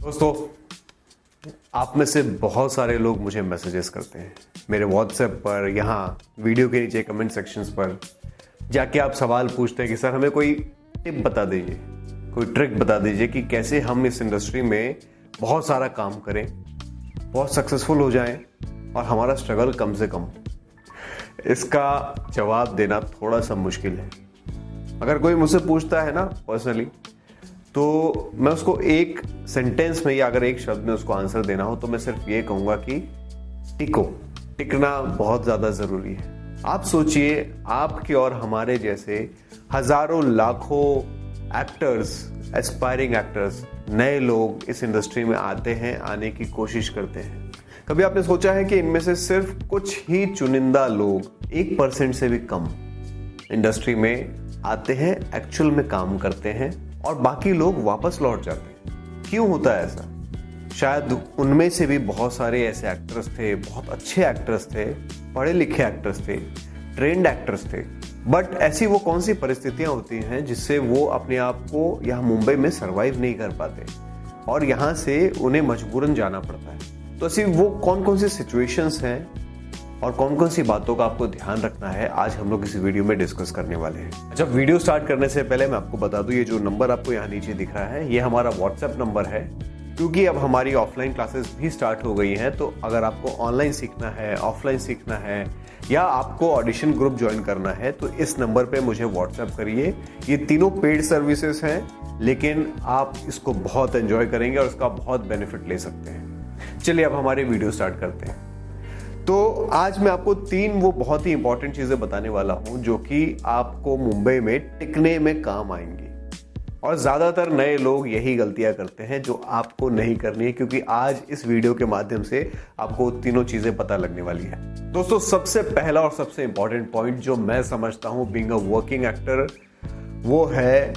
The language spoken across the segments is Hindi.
दोस्तों, आप में से बहुत सारे लोग मुझे मैसेजेस करते हैं मेरे व्हाट्सएप पर, यहाँ वीडियो के नीचे कमेंट सेक्शंस पर जाके आप सवाल पूछते हैं कि सर हमें कोई टिप बता दीजिए, कोई ट्रिक बता दीजिए कि कैसे हम इस इंडस्ट्री में बहुत सारा काम करें, बहुत सक्सेसफुल हो जाएं और हमारा स्ट्रगल कम से कम। इसका जवाब देना थोड़ा सा मुश्किल है। अगर कोई मुझसे पूछता है ना पर्सनली, तो मैं उसको एक सेंटेंस में या अगर एक शब्द में उसको आंसर देना हो तो मैं सिर्फ ये कहूँगा कि टिकना बहुत ज़्यादा ज़रूरी है। आप सोचिए, आपके और हमारे जैसे हज़ारों लाखों एक्टर्स, एस्पायरिंग एक्टर्स, नए लोग इस इंडस्ट्री में आते हैं, आने की कोशिश करते हैं। कभी आपने सोचा है कि इनमें से सिर्फ कुछ ही चुनिंदा लोग 1% से भी कम इंडस्ट्री में आते हैं, एक्चुअल में काम करते हैं और बाकी लोग वापस लौट जाते हैं? क्यों होता है ऐसा? शायद उनमें से भी बहुत सारे ऐसे एक्टर्स थे, बहुत अच्छे एक्टर्स थे, पढ़े लिखे एक्टर्स थे, ट्रेंड एक्टर्स थे, बट ऐसी वो कौन सी परिस्थितियां होती हैं जिससे वो अपने आप को यहाँ मुंबई में सरवाइव नहीं कर पाते और यहाँ से उन्हें मजबूरन जाना पड़ता है। तो ऐसी वो कौन कौन सी सिचुएशंस हैं और कौन कौन सी बातों का आपको ध्यान रखना है, आज हम लोग इस वीडियो में डिस्कस करने वाले हैं। जब वीडियो स्टार्ट करने से पहले मैं आपको बता दूं, ये जो नंबर आपको यहाँ नीचे दिख रहा है, ये हमारा व्हाट्सएप नंबर है। क्योंकि अब हमारी ऑफलाइन क्लासेस भी स्टार्ट हो गई हैं, तो अगर आपको ऑनलाइन सीखना है, ऑफलाइन सीखना है या आपको ऑडिशन ग्रुप ज्वाइन करना है तो इस नंबर पे मुझे व्हाट्सएप करिए। ये तीनों पेड सर्विसेज हैं, लेकिन आप इसको बहुत एंजॉय करेंगे और इसका बहुत बेनिफिट ले सकते हैं। चलिए अब हमारे वीडियो स्टार्ट करते हैं। तो आज मैं आपको 3 वो बहुत ही इंपॉर्टेंट चीजें बताने वाला हूं जो कि आपको मुंबई में टिकने में काम आएंगी। और ज्यादातर नए लोग यही गलतियां करते हैं जो आपको नहीं करनी है, क्योंकि आज इस वीडियो के माध्यम से आपको तीनों चीजें पता लगने वाली है। दोस्तों, सबसे पहला और सबसे इंपॉर्टेंट पॉइंट जो मैं समझता हूं बीइंग अ वर्किंग एक्टर, वो है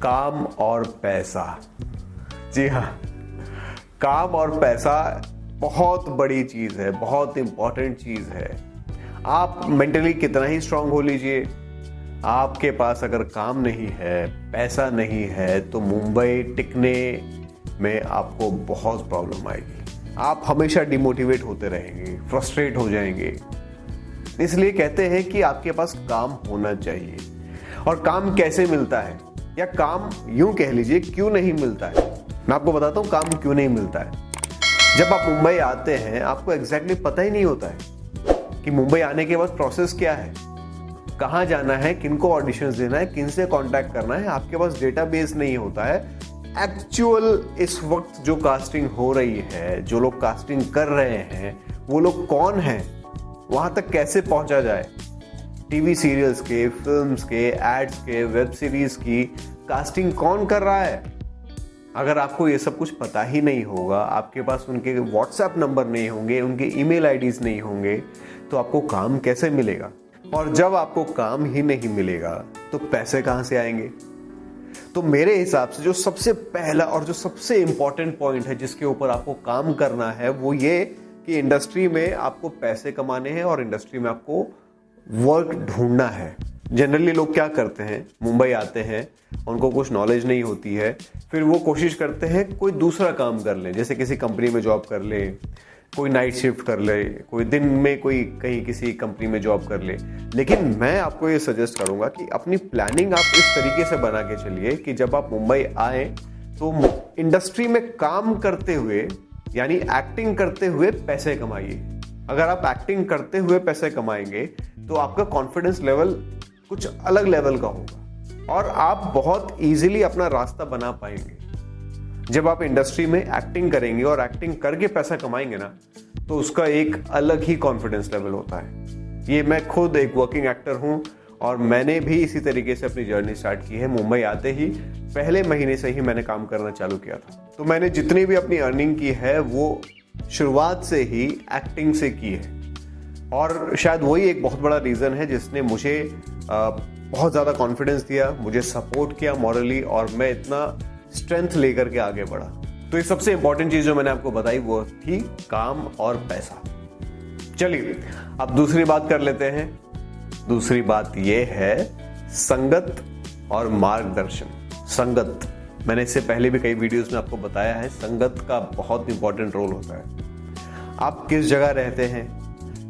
काम और पैसा। जी हाँ, काम और पैसा बहुत बड़ी चीज है, बहुत इंपॉर्टेंट चीज है। आप मेंटली कितना ही स्ट्रांग हो लीजिए, आपके पास अगर काम नहीं है, पैसा नहीं है, तो मुंबई टिकने में आपको बहुत प्रॉब्लम आएगी। आप हमेशा डिमोटिवेट होते रहेंगे, फ्रस्ट्रेट हो जाएंगे। इसलिए कहते हैं कि आपके पास काम होना चाहिए। और काम कैसे मिलता है, या काम यूं कह लीजिए क्यों नहीं मिलता है। मैं आपको बताता हूं काम क्यों नहीं मिलता है। जब आप मुंबई आते हैं, आपको एग्जैक्टली पता ही नहीं होता है कि मुंबई आने के बाद प्रोसेस क्या है, कहाँ जाना है, किनको ऑडिशंस देना है, किन से कांटेक्ट करना है। आपके पास डेटाबेस नहीं होता है। एक्चुअल इस वक्त जो कास्टिंग हो रही है, जो लोग कास्टिंग कर रहे हैं, वो लोग कौन हैं, वहां तक कैसे पहुंचा जाए। टीवी सीरियल्स के, फिल्म्स के, एड्स के, वेब सीरीज की कास्टिंग कौन कर रहा है? अगर आपको ये सब कुछ पता ही नहीं होगा, आपके पास उनके व्हाट्सएप नंबर नहीं होंगे, उनके ईमेल आईडीज नहीं होंगे, तो आपको काम कैसे मिलेगा? और जब आपको काम ही नहीं मिलेगा तो पैसे कहां से आएंगे? तो मेरे हिसाब से जो सबसे पहला और जो सबसे इंपॉर्टेंट पॉइंट है जिसके ऊपर आपको काम करना है, वो ये कि इंडस्ट्री में आपको पैसे कमाने हैं और इंडस्ट्री में आपको वर्क ढूंढना है। जनरली लोग क्या करते हैं, मुंबई आते हैं, उनको कुछ नॉलेज नहीं होती है, फिर वो कोशिश करते हैं कोई दूसरा काम कर लें, जैसे किसी कंपनी में जॉब कर ले, कोई नाइट शिफ्ट कर ले, कोई दिन में कोई कहीं किसी कंपनी में जॉब कर ले। लेकिन मैं आपको ये सजेस्ट करूंगा कि अपनी प्लानिंग आप इस तरीके से बना के चलिए कि जब आप मुंबई आए तो इंडस्ट्री में काम करते हुए, यानी एक्टिंग करते हुए पैसे कमाइए। अगर आप एक्टिंग करते हुए पैसे कमाएंगे तो आपका कॉन्फिडेंस लेवल कुछ अलग लेवल का होगा और आप बहुत इजीली अपना रास्ता बना पाएंगे। जब आप इंडस्ट्री में एक्टिंग करेंगे और एक्टिंग करके पैसा कमाएंगे ना, तो उसका एक अलग ही कॉन्फिडेंस लेवल होता है। ये मैं खुद एक वर्किंग एक्टर हूं और मैंने भी इसी तरीके से अपनी जर्नी स्टार्ट की है। मुंबई आते ही पहले महीने से ही मैंने काम करना चालू किया था। तो मैंने जितनी भी अपनी अर्निंग की है वो शुरुआत से ही एक्टिंग से की है और शायद वही एक बहुत बड़ा रीज़न है जिसने मुझे बहुत ज़्यादा कॉन्फिडेंस दिया, मुझे सपोर्ट किया मॉरली, और मैं इतना स्ट्रेंथ लेकर के आगे बढ़ा। तो ये सबसे इंपॉर्टेंट चीज़ जो मैंने आपको बताई वो थी काम और पैसा। चलिए अब दूसरी बात कर लेते हैं। दूसरी बात ये है संगत और मार्गदर्शन। संगत मैंने इससे पहले भी कई वीडियोस में आपको बताया है, संगत का बहुत इंपॉर्टेंट रोल होता है। आप किस जगह रहते हैं,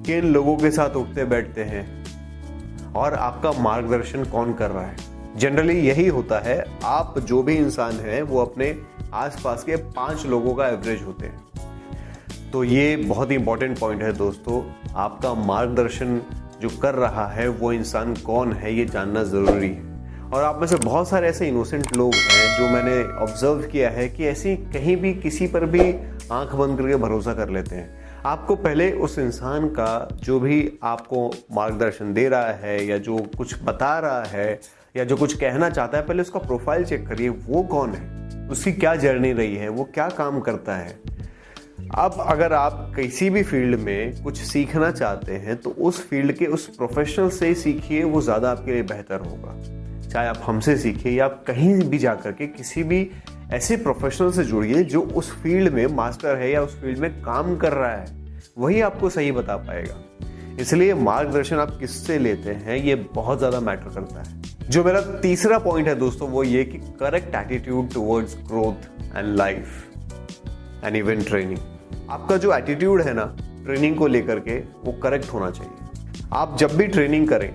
किन लोगों के साथ उठते बैठते हैं और आपका मार्गदर्शन कौन कर रहा है। जनरली यही होता है, आप जो भी इंसान है वो अपने आसपास के 5 लोगों का एवरेज होते हैं। तो ये बहुत ही इंपॉर्टेंट पॉइंट है दोस्तों, आपका मार्गदर्शन जो कर रहा है वो इंसान कौन है ये जानना ज़रूरी है। और आप में से बहुत सारे ऐसे इनोसेंट लोग हैं जो मैंने ऑब्जर्व किया है कि ऐसी कहीं भी किसी पर भी आंख बंद करके भरोसा कर लेते हैं। आपको पहले उस इंसान का जो भी आपको मार्गदर्शन दे रहा है या जो कुछ बता रहा है या जो कुछ कहना चाहता है, पहले उसका प्रोफाइल चेक करिए, वो कौन है, उसकी क्या जर्नी रही है, वो क्या काम करता है। अब अगर आप किसी भी फील्ड में कुछ सीखना चाहते हैं तो उस फील्ड के उस प्रोफेशनल से सीखिए, वो ज़्यादा आपके लिए बेहतर होगा। चाहे आप हमसे सीखिए या आप कहीं भी जाकर के किसी भी ऐसे प्रोफेशनल से जुड़िए जो उस फील्ड में मास्टर है या उस फील्ड में काम कर रहा है, वही आपको सही बता पाएगा। इसलिए मार्गदर्शन आप किससे लेते हैं ये बहुत ज़्यादा मैटर करता है। जो मेरा तीसरा पॉइंट है दोस्तों वो ये कि correct attitude towards growth and life and even training. आपका जो एटीट्यूड है ना ट्रेनिंग को लेकर के, वो करेक्ट होना चाहिए। आप जब भी ट्रेनिंग करें,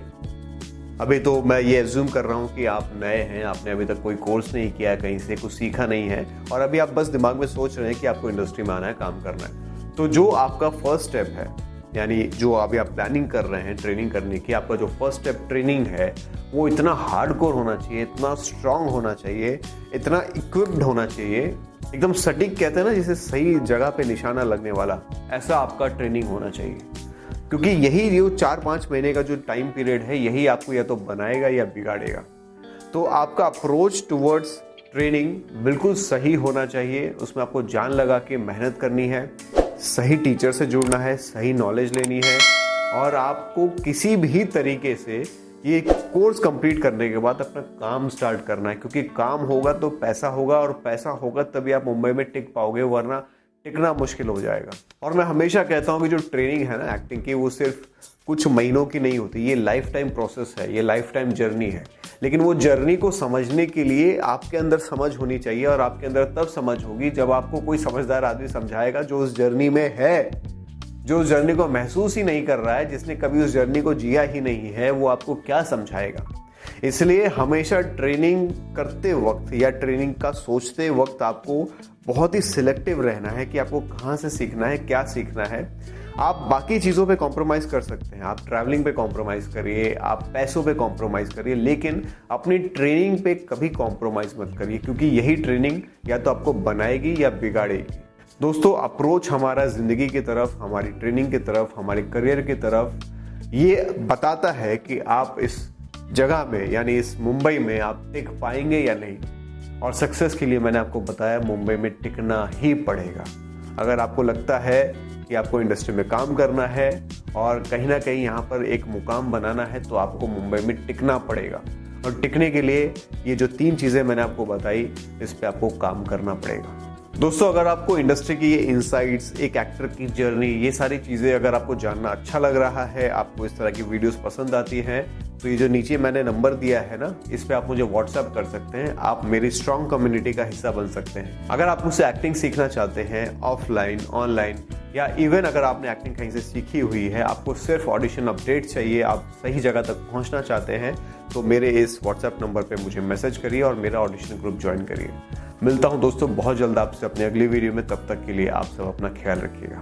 अभी तो मैं ये एज्यूम कर रहा हूँ कि आप नए हैं, आपने अभी तक कोई कोर्स नहीं किया, कहीं से कुछ सीखा नहीं है और अभी आप बस दिमाग में सोच रहे हैं कि आपको इंडस्ट्री में आना है, काम करना है। तो जो आपका फर्स्ट स्टेप है, यानी जो अभी आप प्लानिंग कर रहे हैं ट्रेनिंग करने की, आपका जो फर्स्ट स्टेप ट्रेनिंग है वो इतना हार्डकोर होना चाहिए, इतना स्ट्रांग होना चाहिए, इतना इक्विप्ड होना चाहिए, एकदम सटीक कहते हैं ना, जिसे सही जगह पे निशाना लगने वाला, ऐसा आपका ट्रेनिंग होना चाहिए। क्योंकि यही जो 4-5 महीने का जो टाइम पीरियड है, यही आपको या तो बनाएगा या बिगाड़ेगा। तो आपका अप्रोच टुवर्ड्स ट्रेनिंग बिल्कुल सही होना चाहिए। उसमें आपको जान लगा के मेहनत करनी है, सही टीचर से जुड़ना है, सही नॉलेज लेनी है और आपको किसी भी तरीके से ये कोर्स कंप्लीट करने के बाद अपना काम स्टार्ट करना है। क्योंकि काम होगा तो पैसा होगा और पैसा होगा तभी आप मुंबई में टिक पाओगे, वरना टिकना मुश्किल हो जाएगा। और मैं हमेशा कहता हूँ कि जो ट्रेनिंग है ना एक्टिंग की, वो सिर्फ कुछ महीनों की नहीं होती, ये लाइफ टाइम प्रोसेस है, ये लाइफ टाइम जर्नी है। लेकिन वो जर्नी को समझने के लिए आपके अंदर समझ होनी चाहिए और आपके अंदर तब समझ होगी जब आपको कोई समझदार आदमी समझाएगा जो उस जर्नी में है, जो उस जर्नी को महसूस ही नहीं कर रहा है, जिसने कभी उस जर्नी को जिया ही नहीं है, वो आपको क्या समझाएगा। इसलिए हमेशा ट्रेनिंग करते वक्त या ट्रेनिंग का सोचते वक्त आपको बहुत ही सिलेक्टिव रहना है कि आपको कहाँ से सीखना है, क्या सीखना है। आप बाकी चीज़ों पे कॉम्प्रोमाइज़ कर सकते हैं, आप ट्रैवलिंग पे कॉम्प्रोमाइज़ करिए, आप पैसों पे कॉम्प्रोमाइज़ करिए, लेकिन अपनी ट्रेनिंग पे कभी कॉम्प्रोमाइज़ मत करिए, क्योंकि यही ट्रेनिंग या तो आपको बनाएगी या बिगाड़ेगी। दोस्तों, अप्रोच हमारा ज़िंदगी की तरफ, हमारी ट्रेनिंग की तरफ, हमारे करियर की तरफ ये बताता है कि आप इस जगह में यानी इस मुंबई में आप टिक पाएंगे या नहीं। और सक्सेस के लिए मैंने आपको बताया, मुंबई में टिकना ही पड़ेगा। अगर आपको लगता है कि आपको इंडस्ट्री में काम करना है और कहीं ना कहीं यहाँ पर एक मुकाम बनाना है, तो आपको मुंबई में टिकना पड़ेगा। और टिकने के लिए ये जो 3 चीज़ें मैंने आपको बताई, इस पर आपको काम करना पड़ेगा। दोस्तों, अगर आपको इंडस्ट्री की ये इनसाइट्स, एक एक्टर की जर्नी, ये सारी चीज़ें अगर आपको जानना अच्छा लग रहा है, आपको इस तरह की वीडियोस पसंद आती हैं, तो ये जो नीचे मैंने नंबर दिया है ना, इस पे आप मुझे व्हाट्सएप कर सकते हैं। आप मेरी स्ट्रॉन्ग कम्युनिटी का हिस्सा बन सकते हैं। अगर आप मुझसे एक्टिंग सीखना चाहते हैं, ऑफलाइन, ऑनलाइन, या इवन अगर आपने एक्टिंग कहीं से सीखी हुई है, आपको सिर्फ ऑडिशन अपडेट चाहिए, आप सही जगह तक पहुंचना चाहते हैं, तो मेरे इस व्हाट्सएप नंबर पे मुझे मैसेज करिए और मेरा ऑडिशन ग्रुप ज्वाइन करिए। मिलता हूं दोस्तों बहुत जल्द आपसे अपने अगली वीडियो में। तब तक के लिए आप सब अपना ख्याल रखिएगा।